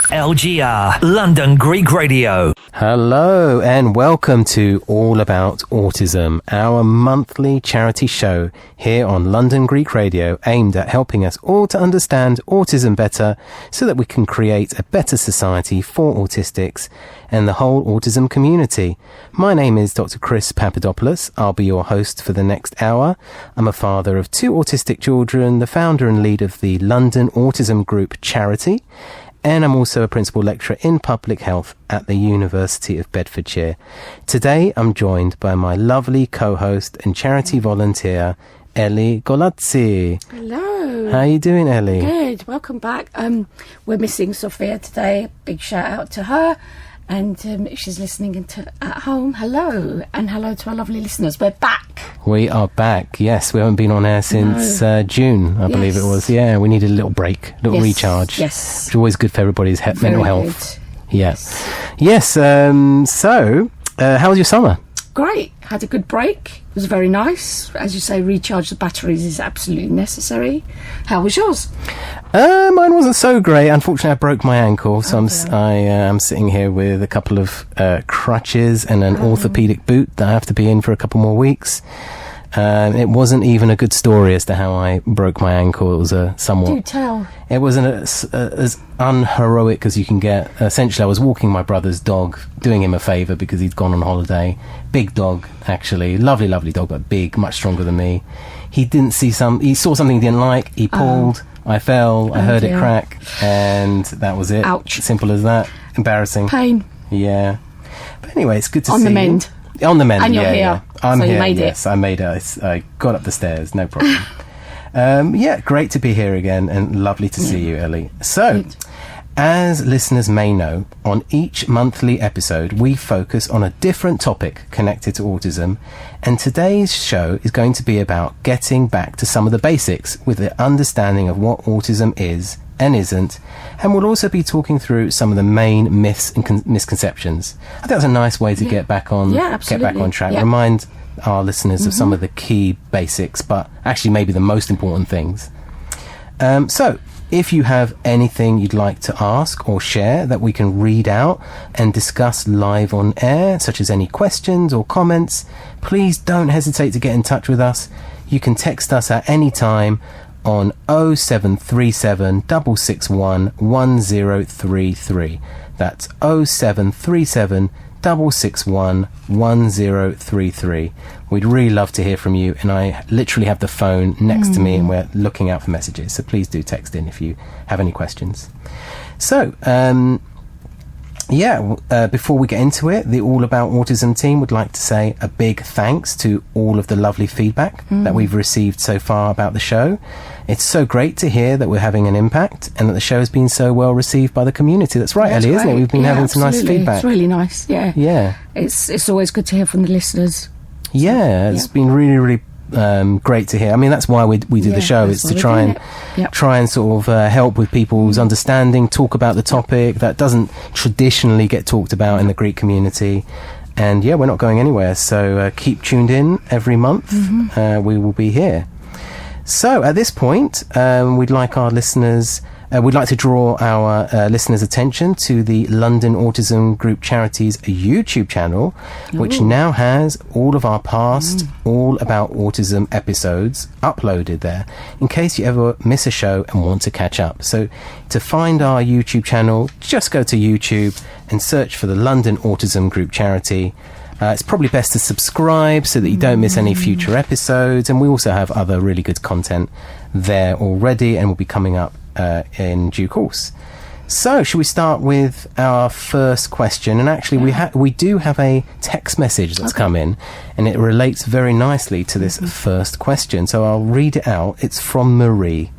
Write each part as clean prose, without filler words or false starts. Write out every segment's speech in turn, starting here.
LGR, London Greek Radio. Hello and welcome to All About Autism, our monthly charity show here on London Greek Radio, aimed at helping us all to understand autism better so that we can create a better society for autistics and the whole autism community. My name is Dr. Chris Papadopoulos. I'll be your host for the next hour. I'm a father of 2 autistic children, the founder and lead of the London Autism Group charity, and I'm also a principal lecturer in public health at the University of Bedfordshire. Today, I'm joined by my lovely co-host and charity volunteer, Ellie Kolatsi. Hello. How are you doing, Ellie? Good. Welcome back. We're missing Sophia today. Big shout out to her. And if she's listening at home, hello. And hello to our lovely listeners. We're back. We are back, yes. We haven't been on air since June, I believe it was. Yeah, we needed a little break, a little recharge. Yes. Which is always good for everybody's mental health. Yes. Yes, so, how was your summer? Great. Had a good break. It was very nice. As you say, recharge the batteries is absolutely necessary. How was yours? Mine wasn't so great. Unfortunately, I broke my ankle, so I'm sitting here with a couple of crutches and an orthopedic boot that I have to be in for a couple more weeks. It wasn't even a good story as to how I broke my ankle. It was somewhat... Do tell. It wasn't as unheroic as you can get. Essentially, I was walking my brother's dog, doing him a favour because he'd gone on holiday. Big dog, actually. Lovely, lovely dog, but big, much stronger than me. He saw something he didn't like. He pulled. I fell. I heard it crack. And that was it. Ouch. Simple as that. Embarrassing. Pain. Yeah. But anyway, it's good to see you. On the mend, and you're yeah. here. Yeah. I'm so here, you made yes. it. I made it. I got up the stairs, no problem. Yeah, great to be here again and lovely to see you, Ellie. So, as listeners may know, on each monthly episode, we focus on a different topic connected to autism, and today's show is going to be about getting back to some of the basics with the understanding of what autism is and isn't, and we'll also be talking through some of the main myths and misconceptions. I think that's a nice way to get back on track. Yeah. Remind our listeners of some of the key basics, but actually maybe the most important things. So, if you have anything you'd like to ask or share that we can read out and discuss live on air, such as any questions or comments, please don't hesitate to get in touch with us. You can text us at any time on 0737 661 1033. That's 0737 661 1033. We'd really love to hear from you, and I literally have the phone next to me and we're looking out for messages, so please do text in if you have any questions. So, before we get into it, the All About Autism team would like to say a big thanks to all of the lovely feedback that we've received so far about the show. It's so great to hear that we're having an impact and that the show has been so well received by the community. That's right, Ellie, isn't it? We've been having some nice feedback. It's really nice, yeah. Yeah. It's always good to hear from the listeners. Yeah, it's been really, really great to hear. I mean, that's why we do the show. It's to try and sort of help with people's understanding, talk about the topic that doesn't traditionally get talked about in the Greek community. And yeah, we're not going anywhere, so keep tuned in every month. We will be here. So at this point, we'd like to draw our listeners' attention to the London Autism Group Charity's YouTube channel, which now has all of our past All About Autism episodes uploaded there, in case you ever miss a show and want to catch up. So to find our YouTube channel, just go to YouTube and search for the London Autism Group Charity. It's probably best to subscribe so that you don't miss any future episodes, and we also have other really good content there already and will be coming up in due course. So, should we start with our first question? And actually, we do have a text message that's come in, and it relates very nicely to this first question. So I'll read it out. It's from Marie.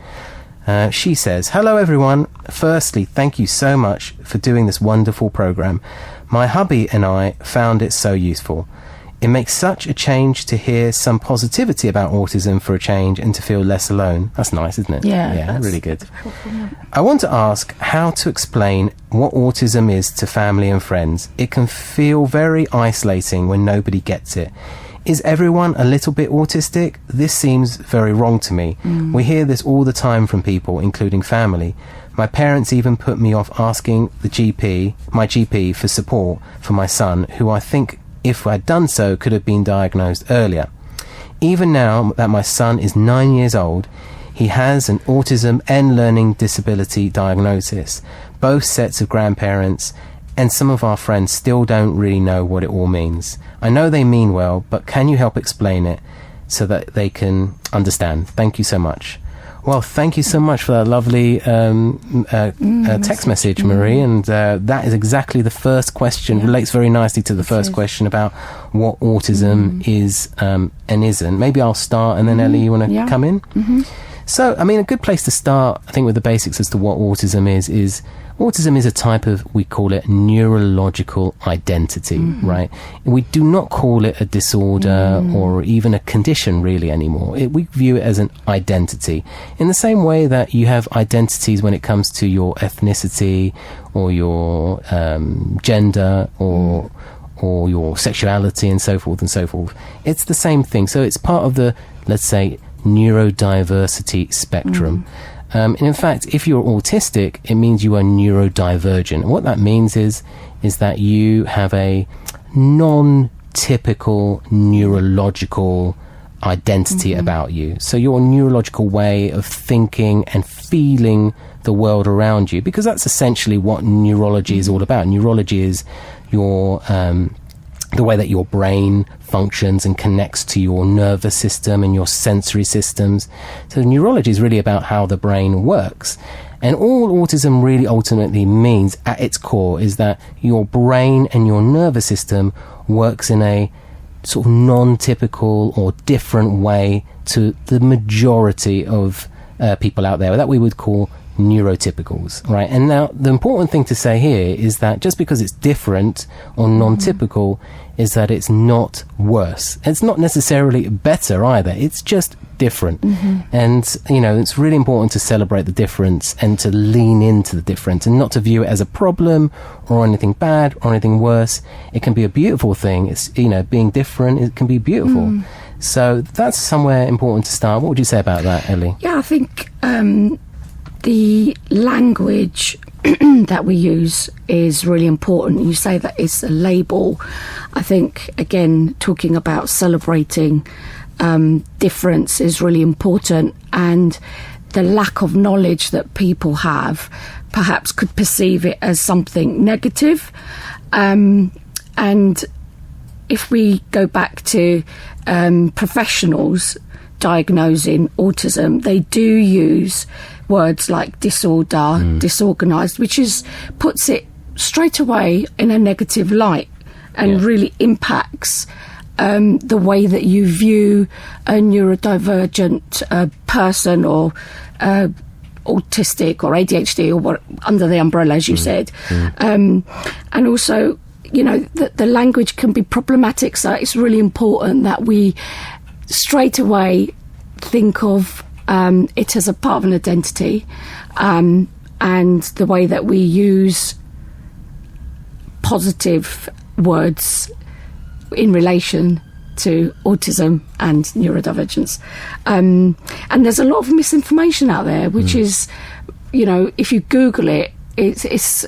She says, "Hello everyone. Firstly, thank you so much for doing this wonderful program. My hubby and I found it so useful. It makes such a change to hear some positivity about autism for a change and to feel less alone." That's nice, isn't it? Yeah, really good. I want to ask how to explain what autism is to family and friends. It can feel very isolating when nobody gets it. Is everyone a little bit autistic? This seems very wrong to me. We hear this all the time from people, including family. My parents even put me off asking my GP for support for my son, who I think, if I'd done so, could have been diagnosed earlier. Even now that my son is 9 years old, he has an autism and learning disability diagnosis. Both sets of grandparents and some of our friends still don't really know what it all means. I know they mean well, but can you help explain it so that they can understand? Thank you so much. Well, thank you so much for that lovely text message, Marie. And that is exactly the first question. Relates very nicely to the first question about what autism is and isn't. Maybe I'll start, and then Ellie, you want to come in? So, I mean, a good place to start, I think, with the basics as to what autism is autism is a type of, we call it, neurological identity, right? We do not call it a disorder or even a condition really anymore. We view it as an identity. In the same way that you have identities when it comes to your ethnicity or your gender or your sexuality and so forth and so forth. It's the same thing. So it's part of the, let's say, neurodiversity spectrum. And in fact, if you're autistic, it means you are neurodivergent. What that means is that you have a non-typical neurological identity about you. So your neurological way of thinking and feeling the world around you, because that's essentially what neurology is all about. Neurology is your the way that your brain functions and connects to your nervous system and your sensory systems. So neurology is really about how the brain works. And all autism really ultimately means at its core is that your brain and your nervous system works in a sort of non-typical or different way to the majority of people out there that we would call neurotypicals, right? And now the important thing to say here is that just because it's different or non-typical is that it's not worse. It's not necessarily better either. It's just different. And, you know, it's really important to celebrate the difference and to lean into the difference and not to view it as a problem or anything bad or anything worse. It can be a beautiful thing. It's, you know, being different, it can be beautiful. So that's somewhere important to start. What would you say about that, Ellie? Yeah, I think the language that we use is really important. You say that it's a label. I think, again, talking about celebrating difference is really important, and the lack of knowledge that people have perhaps could perceive it as something negative. And if we go back to professionals diagnosing autism, they do use words like disorder, disorganised, which puts it straight away in a negative light and really impacts the way that you view a neurodivergent person or autistic or ADHD or what, under the umbrella, as you said. And also, you know, the language can be problematic, so it's really important that we straight away think of it as a part of an identity, and the way that we use positive words in relation to autism and neurodivergence. And there's a lot of misinformation out there, which is, you know, if you Google it, it's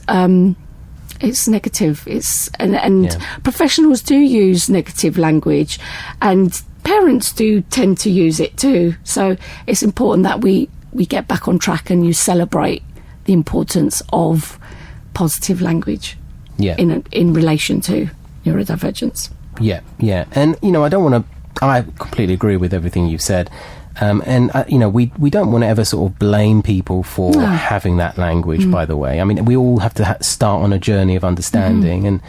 negative. And professionals do use negative language, and parents do tend to use it too. So it's important that we get back on track and you celebrate the importance of positive language in relation to neurodivergence. Yeah. And, you know, I completely agree with everything you've said. And, you know, we don't want to ever sort of blame people for having that language, by the way. I mean, we all have to start on a journey of understanding. And,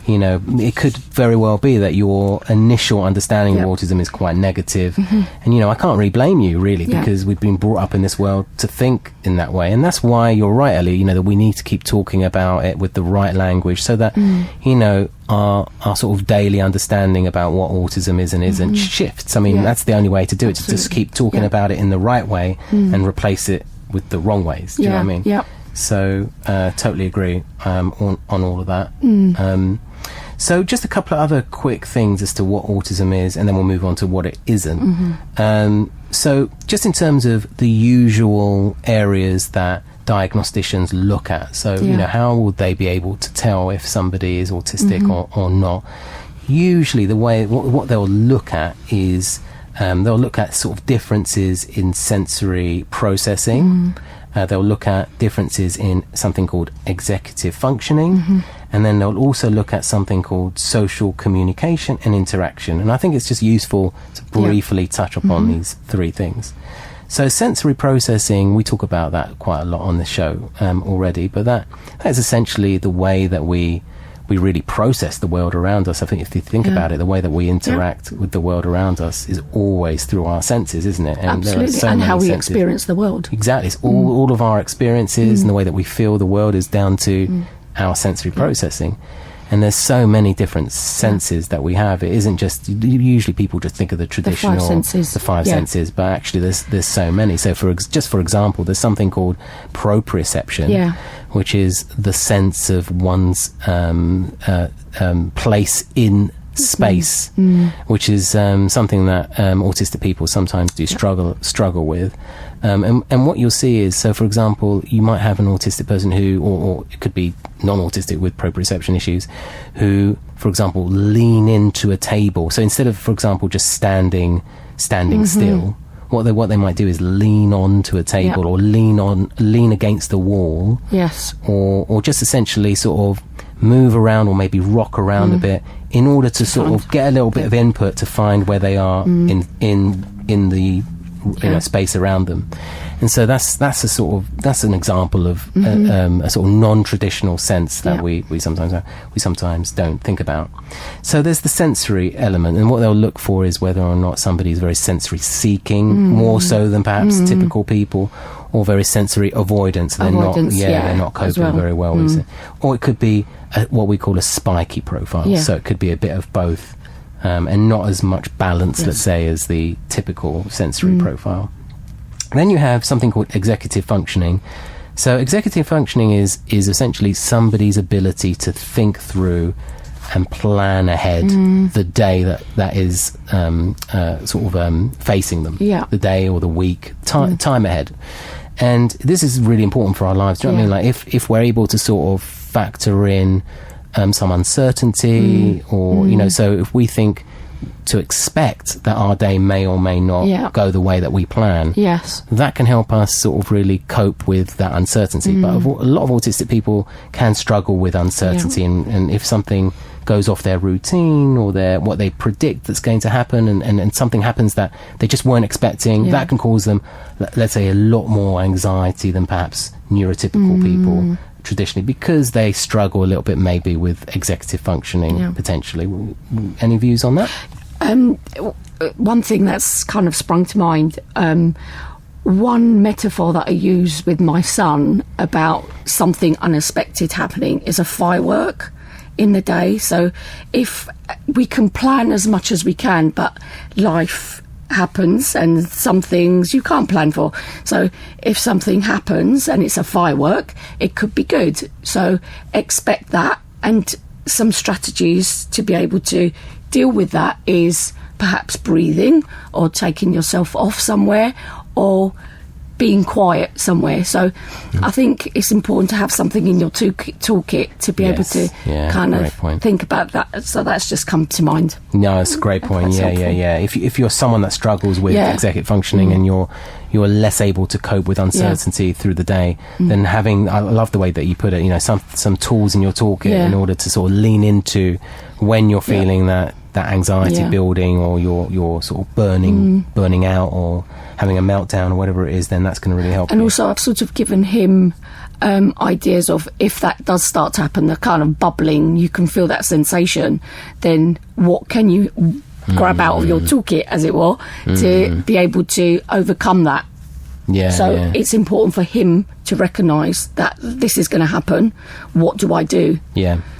you know, it could very well be that your initial understanding of autism is quite negative. And, you know, I can't really blame you, really, because we've been brought up in this world to think in that way. And that's why you're right, Ellie, you know, that we need to keep talking about it with the right language so that, you know, our sort of daily understanding about what autism is and isn't shifts. I mean, that's the only way to do it, to just keep talking about it in the right way and replace it with the wrong ways. Do you know what I mean? Yeah. So, totally agree on all of that. So just a couple of other quick things as to what autism is, and then we'll move on to what it isn't. So just in terms of the usual areas that diagnosticians look at. So, you know, how will they be able to tell if somebody is autistic or not? Usually the way, what they'll look at is, they'll look at sort of differences in sensory processing. They'll look at differences in something called executive functioning. And then they'll also look at something called social communication and interaction. And I think it's just useful to briefly touch upon these three things. So sensory processing, we talk about that quite a lot on the show already, but that is essentially the way that we really process the world around us. I think if you think about it, the way that we interact with the world around us is always through our senses, isn't it? And absolutely, and how we experience the world. Exactly, it's all of our experiences and the way that we feel the world is down to our sensory processing. And there's so many different senses that we have. It isn't just, usually people just think of the traditional, the five senses, but actually there's so many. So for example, there's something called proprioception, which is the sense of one's place in space, which is something that autistic people sometimes do struggle with. And what you'll see is, so for example, you might have an autistic person who, or it could be non-autistic with proprioception issues, who, for example, lean into a table. So instead of, for example, just standing still, what they might do is lean onto a table or lean against the wall. Yes. Or just essentially sort of move around or maybe rock around a bit in order to sort of get a little bit of input to find where they are in the space around them. And so that's an example of a sort of non-traditional sense that we sometimes don't think about. So there's the sensory element, and what they'll look for is whether or not somebody is very sensory seeking, more so than perhaps typical people, or very sensory avoidance. They're not coping very well with it. Or it could be what we call a spiky profile. So it could be a bit of both. And not as much balance, let's say, as the typical sensory profile. Then you have something called executive functioning. So executive functioning is essentially somebody's ability to think through and plan ahead the day that is facing them, the day or the week, time ahead. And this is really important for our lives. Do you know what I mean? Like if we're able to sort of factor in some uncertainty, or so if we think to expect that our day may or may not go the way that we plan, that can help us sort of really cope with that uncertainty. But a lot of autistic people can struggle with uncertainty, and if something goes off their routine or what they predict that's going to happen, and something happens that they just weren't expecting, that can cause them, let's say, a lot more anxiety than perhaps neurotypical people traditionally, because they struggle a little bit maybe with executive functioning potentially. Any views on that? One thing that's kind of sprung to mind, one metaphor that I use with my son about something unexpected happening is a firework in the day. So if we can plan as much as we can, but life happens and some things you can't plan for. So if something happens and it's a firework, it could be good. So expect that, and some strategies to be able to deal with that is perhaps breathing, or taking yourself off somewhere, or being quiet somewhere. So I think it's important to have something in your toolkit to be able to kind of think about that. So that's just come to mind. No, it's a great point. Yeah. If you're someone that struggles with executive functioning and you're less able to cope with uncertainty through the day, then I love the way that you put it, some tools in your toolkit in order to sort of lean into when you're feeling that anxiety building, or you're sort of burning out, or having a meltdown, or whatever it is, then that's going to really help. And also I've sort of given him ideas of, if that does start to happen, the kind of bubbling, you can feel that sensation, then what can you grab out of your toolkit, as it were, to be able to overcome that. It's important for him to recognise that this is going to happen. What do I do?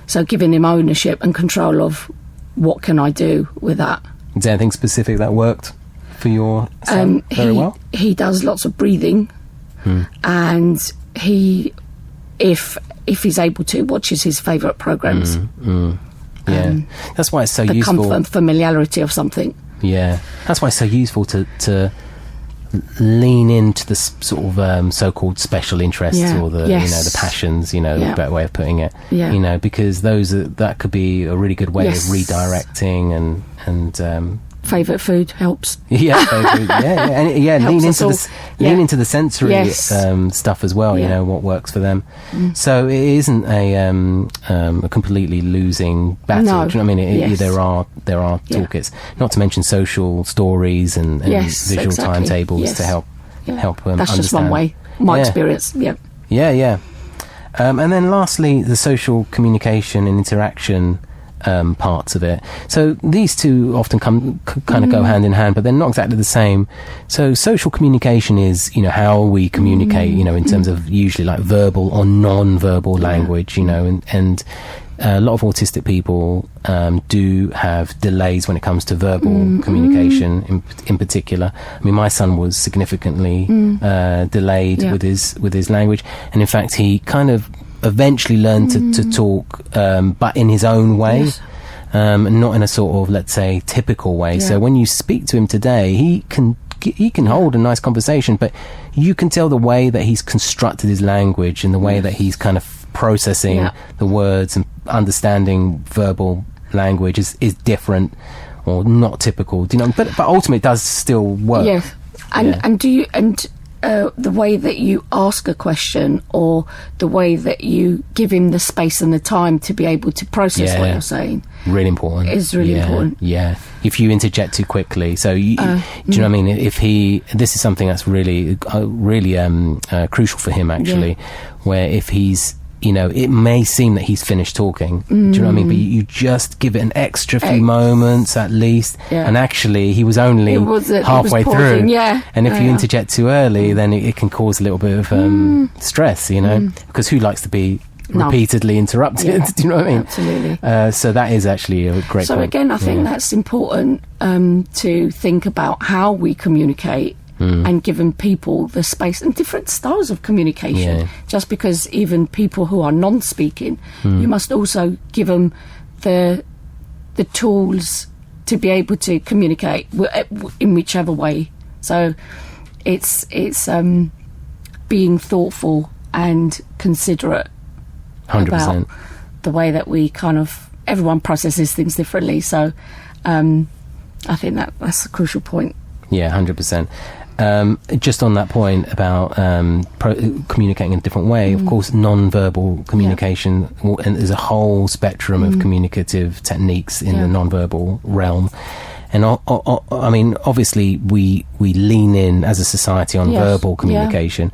So giving him ownership and control of what can I do with that. Is there anything specific that worked for your son very well? He does lots of breathing, and he, if he's able to, watches his favourite programmes. That's why it's so useful. The comfort and familiarity of something. That's why it's so useful to lean into the sort of so-called special interests or the the passions, a better way of putting it, because that could be a really good way of redirecting and favourite food helps. Lean into the sensory stuff as well. What works for them. So it isn't a completely losing battle. No. Do you know what I mean? There are toolkits. Not to mention social stories and visual timetables to help That's understand. just one way. My experience. Yeah. And then lastly, the social communication and interaction parts of it. So these two often kind of go hand in hand, but they're not exactly the same. So social communication is, how we communicate, in terms of usually like verbal or non-verbal language, and a lot of autistic people do have delays when it comes to verbal communication in particular. I mean, my son was significantly delayed with his language, and in fact he kind of eventually learned to talk, but in his own way, not in a sort of, let's say, typical way. So when you speak to him today, he can hold a nice conversation, but you can tell the way that he's constructed his language and the way that he's kind of processing the words and understanding verbal language is different or not typical. Do you know? But ultimately, it does still work. Yes, and do you the way that you ask a question or the way that you give him the space and the time to be able to process what you're saying, really important. Is really important. Yeah, if you interject too quickly, so do you know what I mean? This is something that's really crucial for him actually, where if he's, it may seem that he's finished talking, do you know what I mean? But you just give it an extra few moments at least, and actually he was only halfway through. And if you interject too early, then it can cause a little bit of stress, because who likes to be repeatedly interrupted? Do you know what I mean? Absolutely. So that is actually a great point. So again, I think that's important to think about how we communicate. And giving people the space and different styles of communication. Just because even people who are non-speaking, you must also give them the tools to be able to communicate in whichever way. So it's being thoughtful and considerate 100%. about the way that we everyone processes things differently. So I think that's a crucial point. 100%. Just on that point about communicating in a different way, of course, non-verbal communication, and there's a whole spectrum of communicative techniques in the non-verbal realm. And I mean, obviously, we lean in as a society on verbal communication,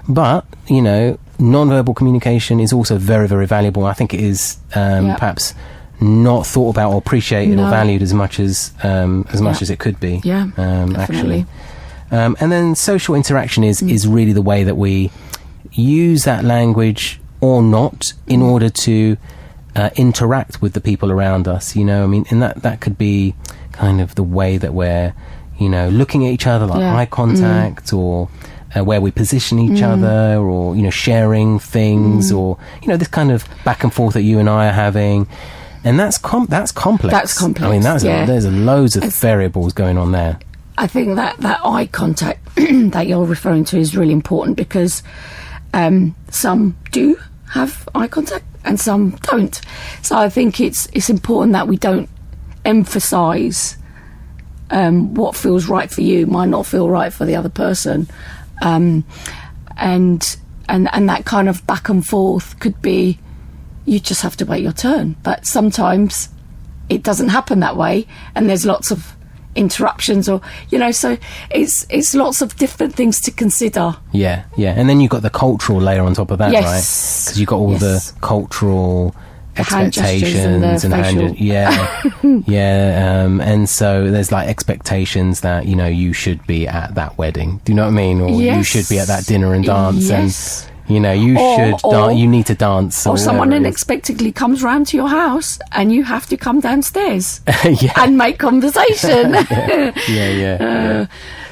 but non-verbal communication is also very, very valuable. I think it is perhaps not thought about or appreciated or valued as much as it could be. Actually. And then social interaction is really the way that we use that language or not in order to interact with the people around us. I mean, and that could be kind of the way that we're, looking at each other, like eye contact, or where we position each other, or sharing things, or this kind of back and forth that you and I are having. And that's complex. That's complex. I mean, there's loads of variables going on there. I think that eye contact that you're referring to is really important, because some do have eye contact and some don't. So I think it's important that we don't emphasise what feels right for you might not feel right for the other person, and that kind of back and forth could be, you just have to wait your turn. But sometimes it doesn't happen that way, and there's lots of interruptions, or so it's lots of different things to consider. And then you've got the cultural layer on top of that, right? Because you've got all the cultural expectations and and so there's like expectations that you should be at that wedding, do you know what I mean, or you should be at that dinner and dance, and you need to dance, or someone unexpectedly comes round to your house and you have to come downstairs and make conversation.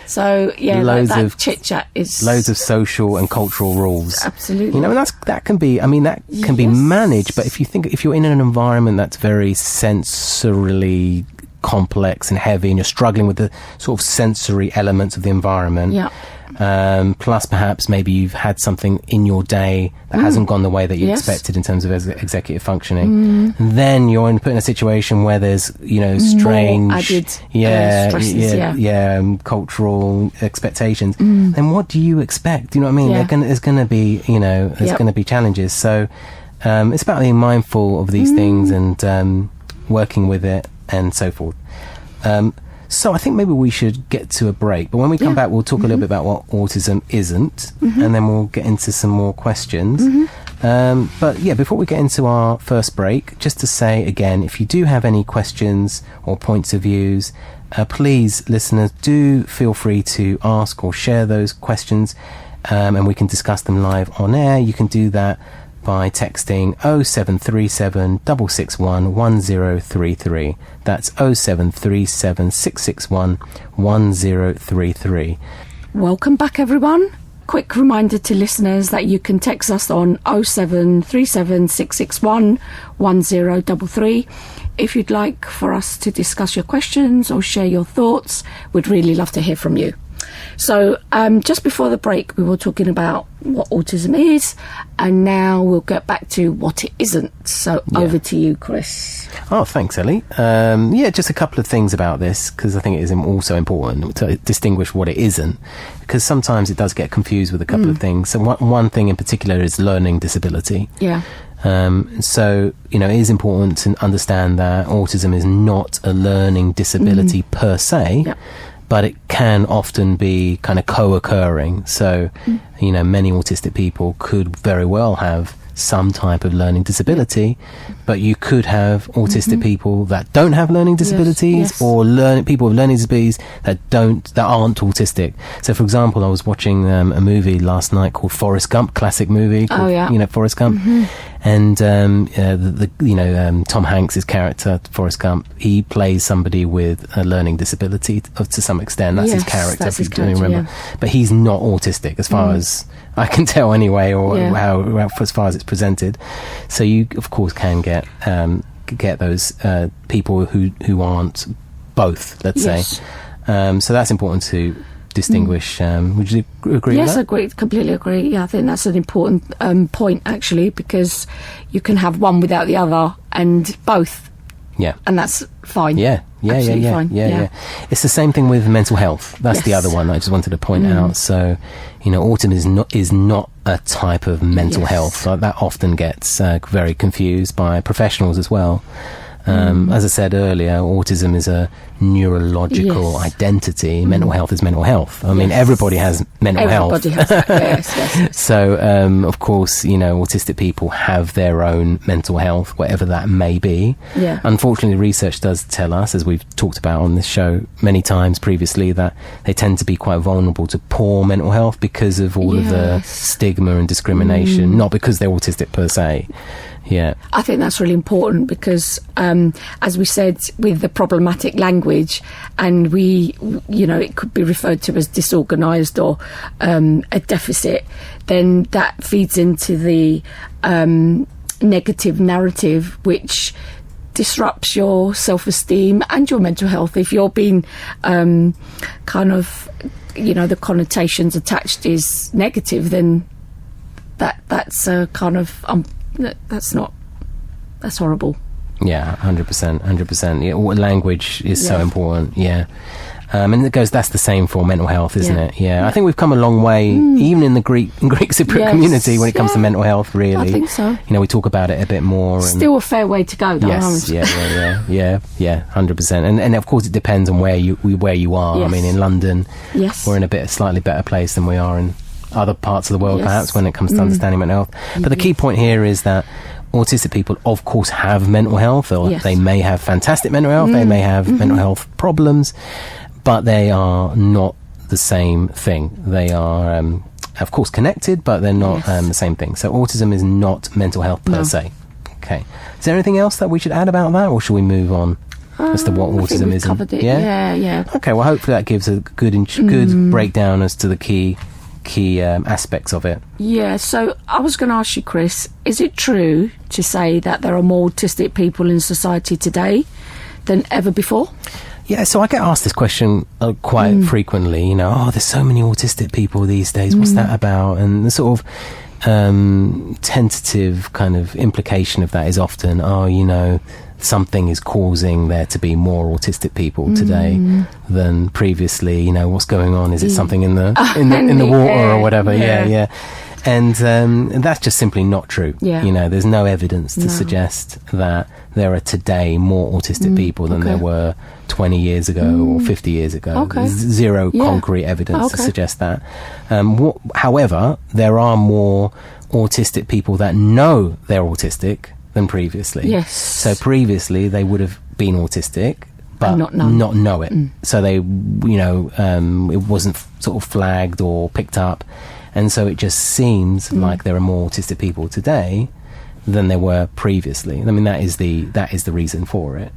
So loads of chit chat is loads of social and cultural rules. Absolutely. And that can be. I mean, that can be managed. But if you're in an environment that's very sensorily complex and heavy and you're struggling with the sort of sensory elements of the environment. Yeah. Plus perhaps maybe you've had something in your day that hasn't gone the way that you expected in terms of executive functioning. Then you're put in a situation where there's, strange more added stresses, cultural expectations. Then what do you expect? Do you know what I mean? There's going to be, going to be challenges. So it's about being mindful of these things and working with it and so forth. So I think maybe we should get to a break. But when we come back, we'll talk a little bit about what autism isn't, and then we'll get into some more questions. But before we get into our first break, just to say again, if you do have any questions or points of views, please, listeners, do feel free to ask or share those questions, and we can discuss them live on air. You can do that by texting 0737 661 1033. That's 0737 661 1033. Welcome back, everyone. Quick reminder to listeners that you can text us on 0737 661 1033. If you'd like for us to discuss your questions or share your thoughts, we'd really love to hear from you. So just before the break, we were talking about what autism is, and now we'll get back to what it isn't. So over to you, Chris. Oh, thanks, Ellie. Just a couple of things about this, because I think it is also important to distinguish what it isn't, because sometimes it does get confused with a couple of things. So one thing in particular is learning disability. Yeah. So, it is important to understand that autism is not a learning disability per se. Yeah. But it can often be kind of co-occurring. So, many autistic people could very well have some type of learning disability, but you could have autistic people that don't have learning disabilities, or people with learning disabilities that aren't autistic. So, for example, I was watching a movie last night called Forrest Gump, classic movie called, Forrest Gump. And Tom Hanks' character, Forrest Gump, he plays somebody with a learning disability to some extent. That's his character, if you don't remember. Yeah. But he's not autistic, as far as I can tell anyway, or how as far as it's presented. So you, of course, can get those people who aren't both, let's say. So that's important to distinguish. Would you agree with that? Yes, completely agree. Yeah, I think that's an important point, actually, because you can have one without the other and both. Yeah. And that's fine. Absolutely fine. Yeah. It's the same thing with mental health. That's the other one I just wanted to point out. So, autism is not a type of mental health. That often gets very confused by professionals as well. As I said earlier, autism is a neurological identity. Mental health is mental health. I mean, everybody has mental health. Has that. Yes. So, of course, autistic people have their own mental health, whatever that may be. Yeah. Unfortunately, research does tell us, as we've talked about on this show many times previously, that they tend to be quite vulnerable to poor mental health because of all of the stigma and discrimination, not because they're autistic per se. Yeah, I think that's really important because, as we said, with the problematic language, and it could be referred to as disorganised or a deficit, then that feeds into the negative narrative, which disrupts your self-esteem and your mental health. If you're being the connotations attached is negative, then that's a kind of that's horrible. Yeah, 100%. Yeah, language is so important. Yeah. And that's the same for mental health, isn't it? Yeah. I think we've come a long way, even in the Greek Cypriot community, when it comes to mental health, really. I think so. We talk about it a bit more. Still a fair way to go, though. Yes, yeah, 100%. And of course, it depends on where you are. Yes. I mean, in London, we're in a slightly better place than we are in other parts of the world, perhaps, when it comes to understanding mental health. But the key point here is that autistic people, of course, have mental health, or they may have fantastic mental health, they may have mental health problems, but they are not the same thing. They are, of course, connected, but they're not the same thing. So autism is not mental health per se. Okay. Is there anything else that we should add about that, or should we move on as to what autism is? Covered it. Yeah. Okay, well, hopefully that gives a good breakdown as to the key aspects of it. Yeah, so I was going to ask you, Chris, is it true to say that there are more autistic people in society today than ever before? Yeah, so I get asked this question quite frequently, you know, there's so many autistic people these days, what's that about? And the sort of tentative kind of implication of that is often, you know, something is causing there to be more autistic people today than previously. You know, what's going on? Is it something in the in the water or whatever? Yeah. And that's just simply not true. You know, there's no evidence to suggest that there are today more autistic people than there were 20 years ago or 50 years ago. There's zero concrete evidence to suggest that. However, there are more autistic people that know they're autistic than previously. Yes. So previously they would have been autistic, but not know it. So they, you know, it wasn't sort of flagged or picked up. And so it just seems like there are more autistic people today than there were previously. I mean, that is the reason for it.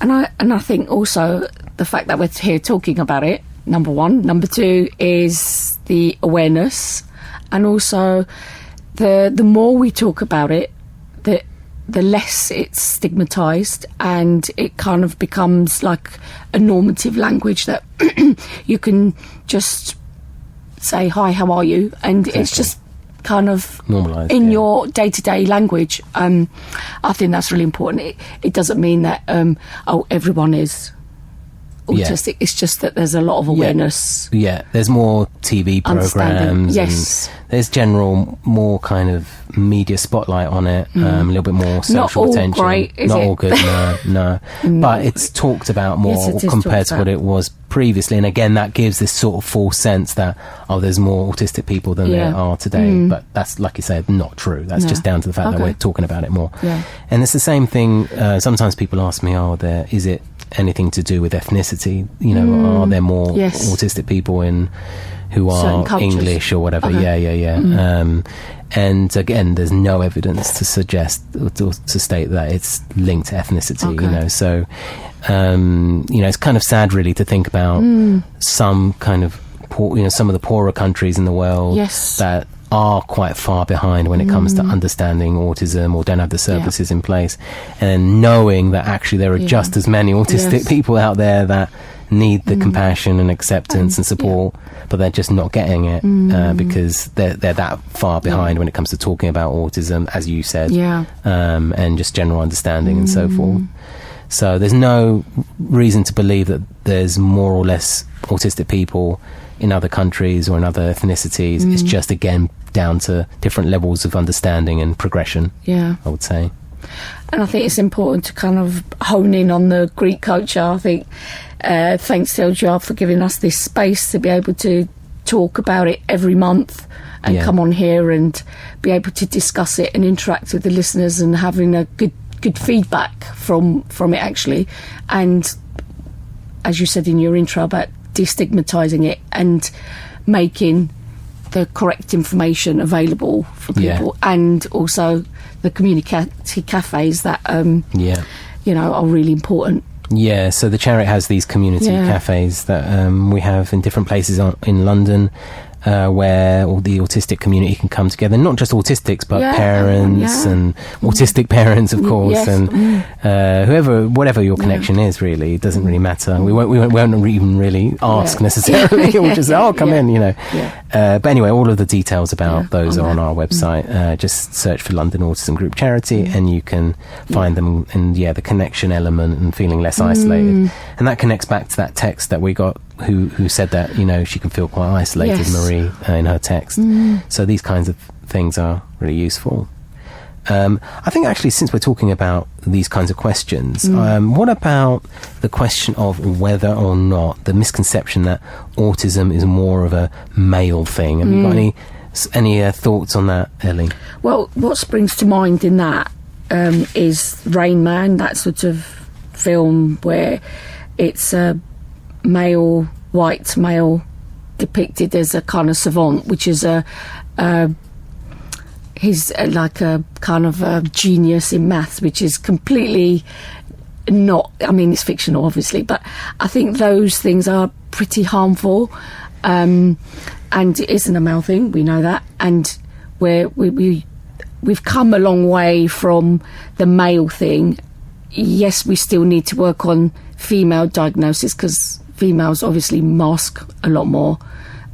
And I think also the fact that we're here talking about it, number one. Number two is the awareness, and also the more we talk about it, the less it's stigmatized, and it kind of becomes like a normative language that you can just say, hi, how are you? And it's just kind of normalised in your day-to-day language. I think that's really important. It doesn't mean that everyone is autistic. It's just that there's a lot of awareness. There's more TV programs. Yes. And there's general more kind of media spotlight on it, a little bit more social attention. Not all great, is Not it? all good, no. But it's talked about more compared to what it was previously. And again, that gives this sort of false sense that, there's more autistic people than there are today. But that's, like you said, not true. That's just down to the fact that we're talking about it more. Yeah. And it's the same thing. Sometimes people ask me, is it anything to do with ethnicity? You know, are there more autistic people who are English or whatever? And again, there's no evidence to suggest or to state that it's linked to ethnicity. You know, so you know, it's kind of sad really to think about some kind of some of the poorer countries in the world that are quite far behind when it comes to understanding autism, or don't have the services in place, and knowing that actually there are just as many autistic people out there that need the compassion and acceptance and support, but they're just not getting it because they're that far behind when it comes to talking about autism, as you said, and just general understanding and so forth. So there's no reason to believe that there's more or less autistic people in other countries or in other ethnicities. It's just, again, down to different levels of understanding and progression, I would say. And I think it's important to kind of hone in on the Greek culture. I think thanks to LGR for giving us this space to be able to talk about it every month and come on here and be able to discuss it and interact with the listeners and having a good feedback from it, actually. And as you said in your intro about destigmatising it and making the correct information available for people, and also the community cafes that you know, are really important. So the charity has these community cafes that we have in different places in London, where all the autistic community can come together. Not just autistics, but parents and autistic parents, of course, and whatever your connection is, really. It doesn't really matter. We won't even really ask necessarily. We'll just say, come in, you know. But anyway, all of the details about those are on our website. Just search for London Autism Group Charity and you can find them, and the connection element and feeling less isolated. And that connects back to that text that we got, who said that, you know, she can feel quite isolated, Marie, in her text. So these kinds of things are really useful. I think actually, since we're talking about these kinds of questions, what about the question of whether or not the misconception that autism is more of a male thing? Have you got any thoughts on that, Ellie? Well, what springs to mind in that is Rain Man, that sort of film where it's a white male depicted as a kind of savant, which is he's like a kind of a genius in maths, which is completely not, I mean, it's fictional obviously, but I think those things are pretty harmful, and it isn't a male thing, we know that, and we've come a long way from the male thing yes, we still need to work on female diagnosis, because females obviously mask a lot more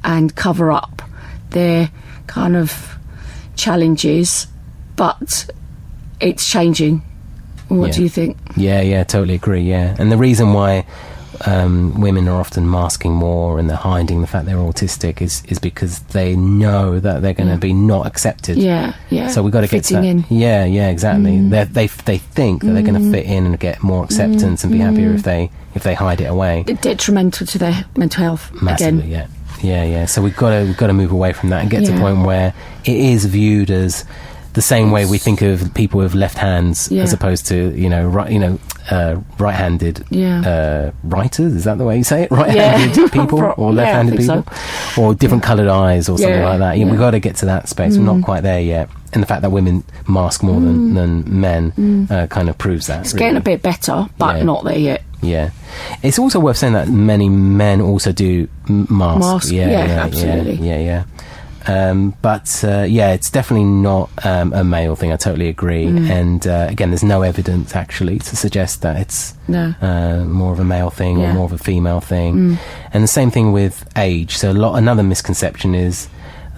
and cover up their kind of challenges, but it's changing. What do you think? Yeah, totally agree, yeah. And the reason why women are often masking more and they're hiding the fact they're autistic is because they know that they're going to be not accepted. Yeah. So we've got to get to that. In. Yeah, exactly. They think that they're going to fit in and get more acceptance and be happier if they hide it away. Detrimental to their mental health. Massively, again. Yeah. So we've got to move away from that and get to a point where it is viewed as the same way we think of people with left hands as opposed to right-handed writers. Is that the way you say it? Right-handed people or left-handed people, or different coloured eyes or something like that. We've got to get to that space. We're not quite there yet, and the fact that women mask more than men kind of proves that. It's getting a bit better, but not there yet. Yeah, it's also worth saying that many men also do mask. Absolutely. Yeah. But it's definitely not a male thing. I totally agree. And again, there's no evidence actually to suggest that it's more of a male thing or more of a female thing. And the same thing with age. So another misconception is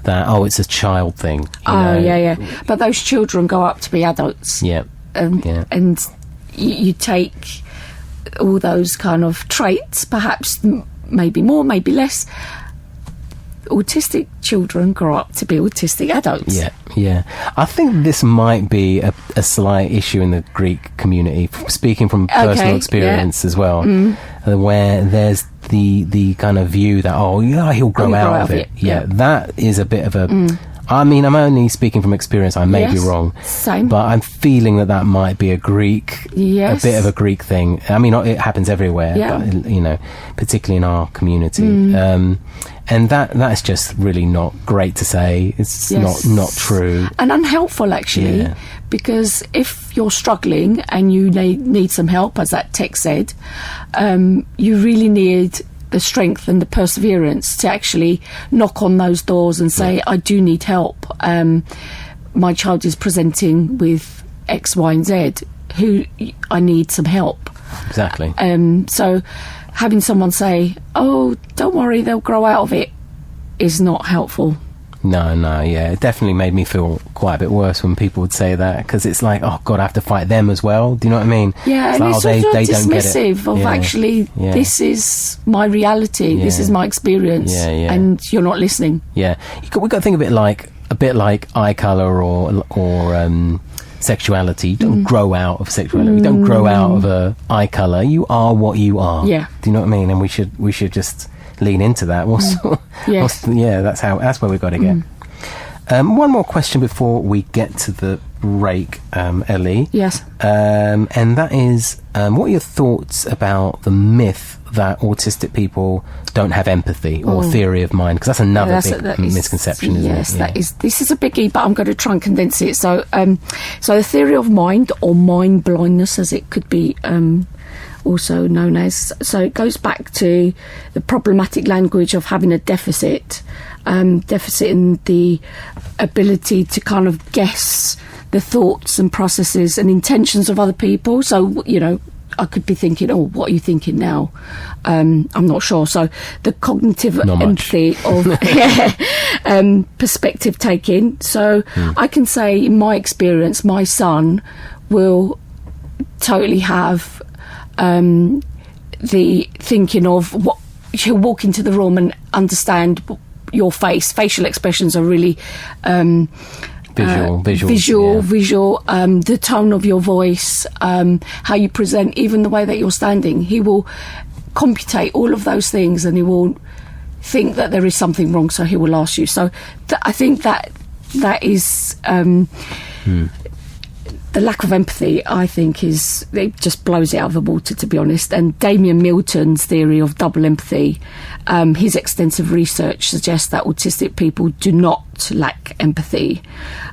that it's a child thing. But those children grow up to be adults. And you take all those kind of traits, perhaps maybe more, maybe less. Autistic children grow up to be autistic adults. Yeah. I think this might be a slight issue in the Greek community, speaking from personal experience as well, where there's the kind of view that he'll grow out of it. That is a bit of a I mean, I'm only speaking from experience. I may be wrong. Same. But I'm feeling that might be a bit of a Greek thing. I mean, it happens everywhere, but, particularly in our community. And that's just really not great to say. It's not true. And unhelpful, actually, because if you're struggling and you need some help, as that text said, you really need the strength and the perseverance to actually knock on those doors and say, I do need help. My child is presenting with X, Y, and Z. I need some help. Exactly. So having someone say, don't worry, they'll grow out of it, is not helpful. No, it definitely made me feel quite a bit worse when people would say that, because it's like, oh God, I have to fight them as well. Do you know what I mean? Yeah, it's and like, it's they don't get it. dismissive of actually, this is my reality, this is my experience, and you're not listening. Yeah, we've got to think of it a bit like eye colour or sexuality. You don't grow out of sexuality. You don't grow out of a eye colour. You are what you are. Yeah. Do you know what I mean? And we should just lean into that. That's where we've got to get. One more question before we get to the break, Ellie. Yes. And that is, what are your thoughts about the myth that autistic people don't have empathy or theory of mind? Because that's another big misconception, isn't it? Yes, this is a biggie, but I'm going to try and condense it. So the theory of mind, or mind blindness, as it could be also known as. So it goes back to the problematic language of having a deficit in the ability to kind of guess the thoughts and processes and intentions of other people. So, I could be thinking, what are you thinking now? I'm not sure. So the cognitive empathy of perspective taking. So I can say, in my experience, my son will totally have the thinking of what he'll walk into the room and understand your facial expressions are really visual, the tone of your voice, how you present, even the way that you're standing. He will computate all of those things, and he will think that there is something wrong, so he will ask you. So I think that is the lack of empathy, I think, it just blows it out of the water, to be honest. And Damien Milton's theory of double empathy, his extensive research suggests that autistic people do not lack empathy.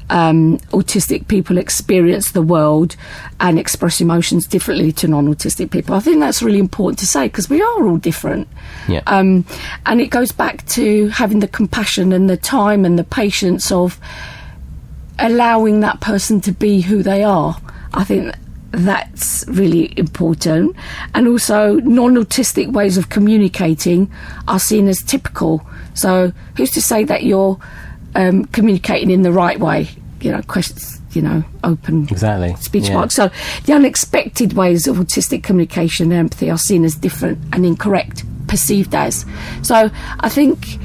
Autistic people experience the world and express emotions differently to non-autistic people. I think that's really important to say, because we are all different. Yeah. And it goes back to having the compassion and the time and the patience of allowing that person to be who they are. I think that's really important. And also, non-autistic ways of communicating are seen as typical. So who's to say that you're communicating in the right way? Questions, open speech marks. So the unexpected ways of autistic communication and empathy are seen as different and incorrect, perceived as. So I think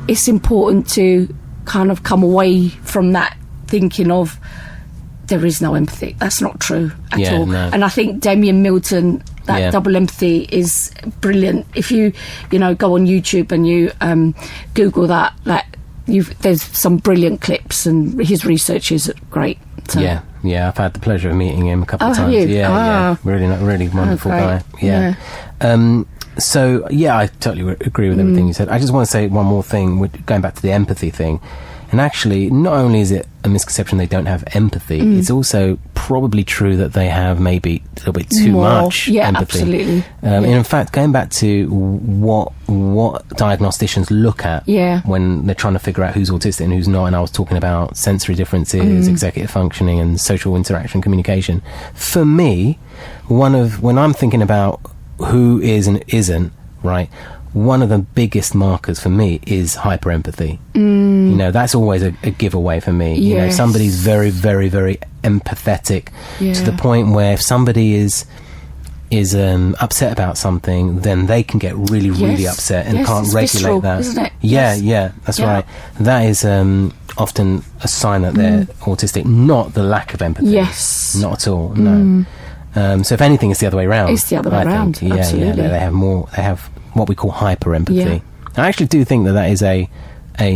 it's important to kind of come away from that thinking of there is no empathy. That's not true at all. No. And I think Damien Milton, that double empathy is brilliant. If you go on YouTube and you Google that there's some brilliant clips, and his research is great. So. Yeah, I've had the pleasure of meeting him a couple of times. Yeah, really wonderful guy. Yeah. So I totally agree with everything you said. I just want to say one more thing, going back to the empathy thing. And actually, not only is it a misconception they don't have empathy, it's also probably true that they have maybe a little bit too much empathy. Absolutely. And in fact, going back to what diagnosticians look at when they're trying to figure out who's autistic and who's not, and I was talking about sensory differences, executive functioning and social interaction communication. For me, when I'm thinking about who is and isn't, right, one of the biggest markers for me is hyper-empathy. That's always a giveaway for me. Somebody's very, very, very empathetic to the point where if somebody is upset about something, then they can get really, really upset and can't regulate visceral, that. Isn't it? That's right. That is often a sign that they're autistic, not the lack of empathy. Yes. Not at all, no. So if anything, it's the other way around. It's the other way around, absolutely. They have what we call hyper-empathy. I actually do think that is a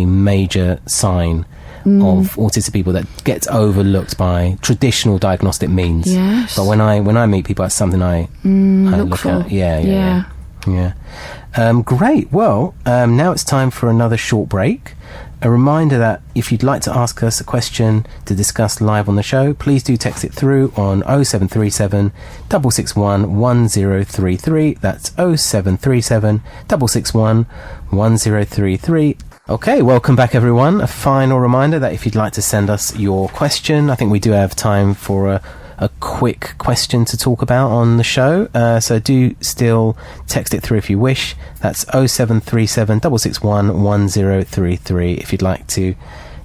major sign of autistic people that gets overlooked by traditional diagnostic means. Yes. But when I meet people, that's something I look at. Yeah. Great. Well, now it's time for another short break. A reminder that if you'd like to ask us a question to discuss live on the show, please do text it through on 0737 661 1033. That's 0737 661 1033. Okay, welcome back everyone. A final reminder that if you'd like to send us your question, I think we do have time for a quick question to talk about on the show, so do still text it through if you wish. That's 0737 661 1033 if you'd like to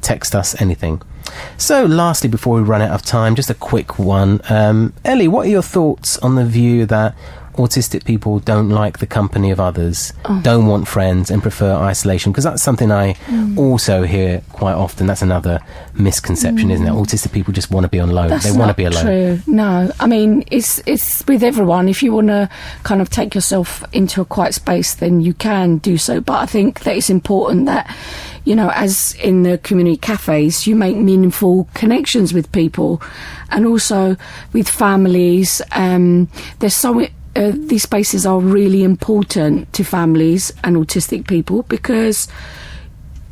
text us anything. So lastly, before we run out of time, just a quick one. Ellie, what are your thoughts on the view that autistic people don't like the company of others, don't want friends and prefer isolation? Because that's something I also hear quite often. That's another misconception, isn't it? Autistic people just want to be alone. They want to be alone. True. No, I mean, it's with everyone. If you want to kind of take yourself into a quiet space, then you can do so. But I think that it's important that, as in the community cafes, you make meaningful connections with people, and also with families. There's so these spaces are really important to families and autistic people because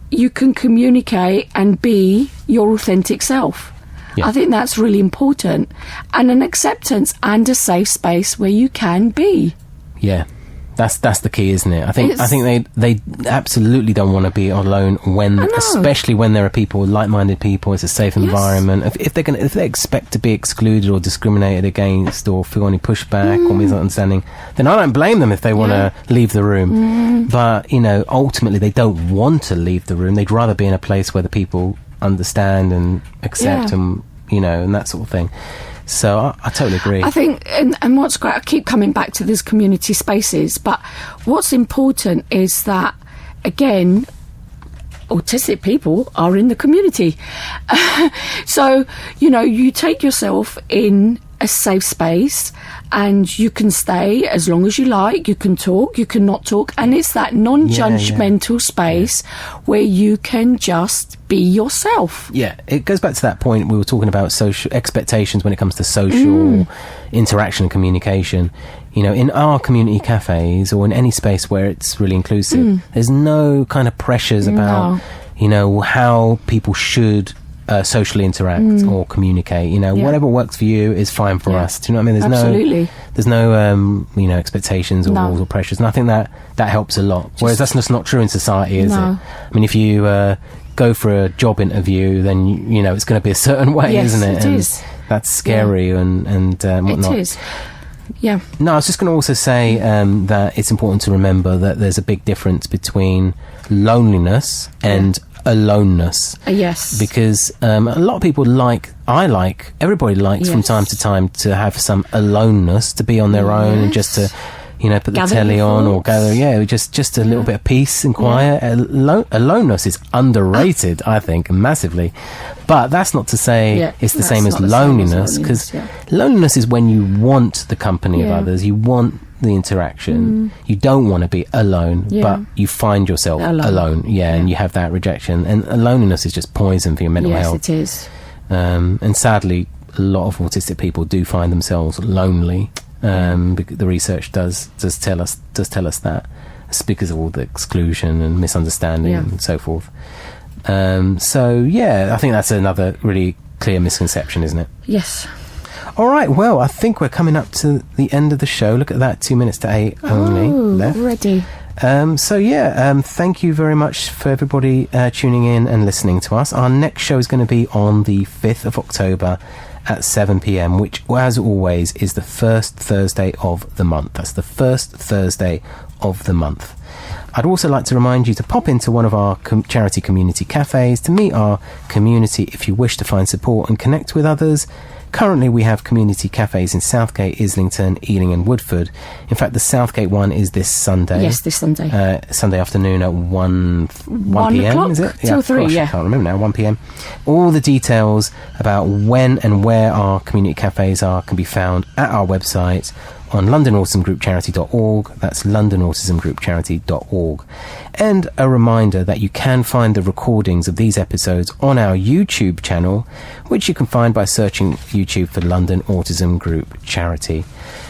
you can communicate and be your authentic self. I think that's really important, and an acceptance and a safe space where you can be. That's the key, isn't it? I think they absolutely don't want to be alone especially when there are people, like-minded people. It's a safe environment. If they expect to be excluded or discriminated against or feel any pushback or misunderstanding, then I don't blame them if they want to leave the room. But ultimately they don't want to leave the room. They'd rather be in a place where the people understand and accept and and that sort of thing. So I totally agree. I think, and what's great, I keep coming back to these community spaces, but what's important is that, again, autistic people are in the community. So, you take yourself in a safe space and you can stay as long as you like. You can talk, you can not talk. And it's that non-judgmental space where you can just be yourself. Yeah, it goes back to that point we were talking about, social expectations when it comes to social interaction and communication. In our community cafes or in any space where it's really inclusive, there's no kind of pressures about, how people should socially interact or communicate. Whatever works for you is fine for us. Do you know what I mean? There's no expectations or rules or pressures, and I think that helps a lot. Whereas that's just not true in society, is it? I mean, if you go for a job interview, then it's going to be a certain way, isn't it? It is. that's scary and whatnot. It is. Yeah. No, I was just going to also say that it's important to remember that there's a big difference between loneliness and aloneness. Yes. Because a lot of people everybody likes from time to time to have some aloneness, to be on their own and just to, put the telly on or gather, just a little bit of peace and quiet. Aloneness is underrated, I think, massively. But that's not to say it's the same as loneliness, because loneliness is when you want the company of others, you want the interaction, you don't want to be alone, but you find yourself alone, and you have that rejection, and loneliness is just poison for your mental health. Yes, it is. And sadly, a lot of autistic people do find themselves lonely. The research does tell us that it's because of all the exclusion and misunderstanding and so forth. I think that's another really clear misconception, isn't it? Yes. All right, well, I think we're coming up to the end of the show. Look at that, 2 minutes to 8 only left. Already. Thank you very much for everybody tuning in and listening to us. Our next show is going to be on the 5th of October at 7 p.m, which, as always, is the first Thursday of the month. That's the first Thursday of the month. I'd also like to remind you to pop into one of our charity community cafes to meet our community if you wish to find support and connect with others. Currently, we have community cafes in Southgate, Islington, Ealing and Woodford. In fact, the Southgate one is this Sunday. Yes, this Sunday. Sunday afternoon at 1 p.m, is it? Till 3, I can't remember now, 1 p.m. All the details about when and where our community cafes are can be found at our website on londonautismgroupcharity.org. That's londonautismgroupcharity.org. And a reminder that you can find the recordings of these episodes on our YouTube channel, which you can find by searching YouTube for London Autism Group Charity.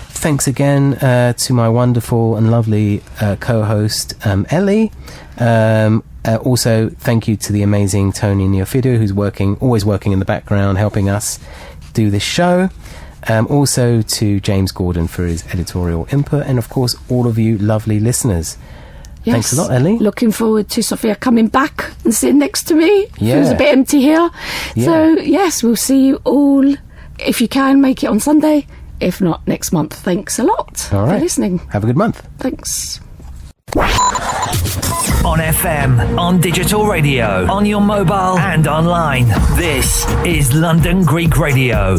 Thanks again to my wonderful and lovely co-host, Ellie. Also, thank you to the amazing Tony Neofidu, who's always working in the background, helping us do this show. Also to James Gordon for his editorial input, and of course all of you lovely listeners. Yes. Thanks a lot, Ellie. Looking forward to Sophia coming back and sitting next to me. Feels a bit empty here. So yes, we'll see you all, if you can make it on Sunday, if not next month. Thanks a lot for listening. Have a good month. Thanks. On FM, on digital radio, on your mobile and online. This is London Greek Radio.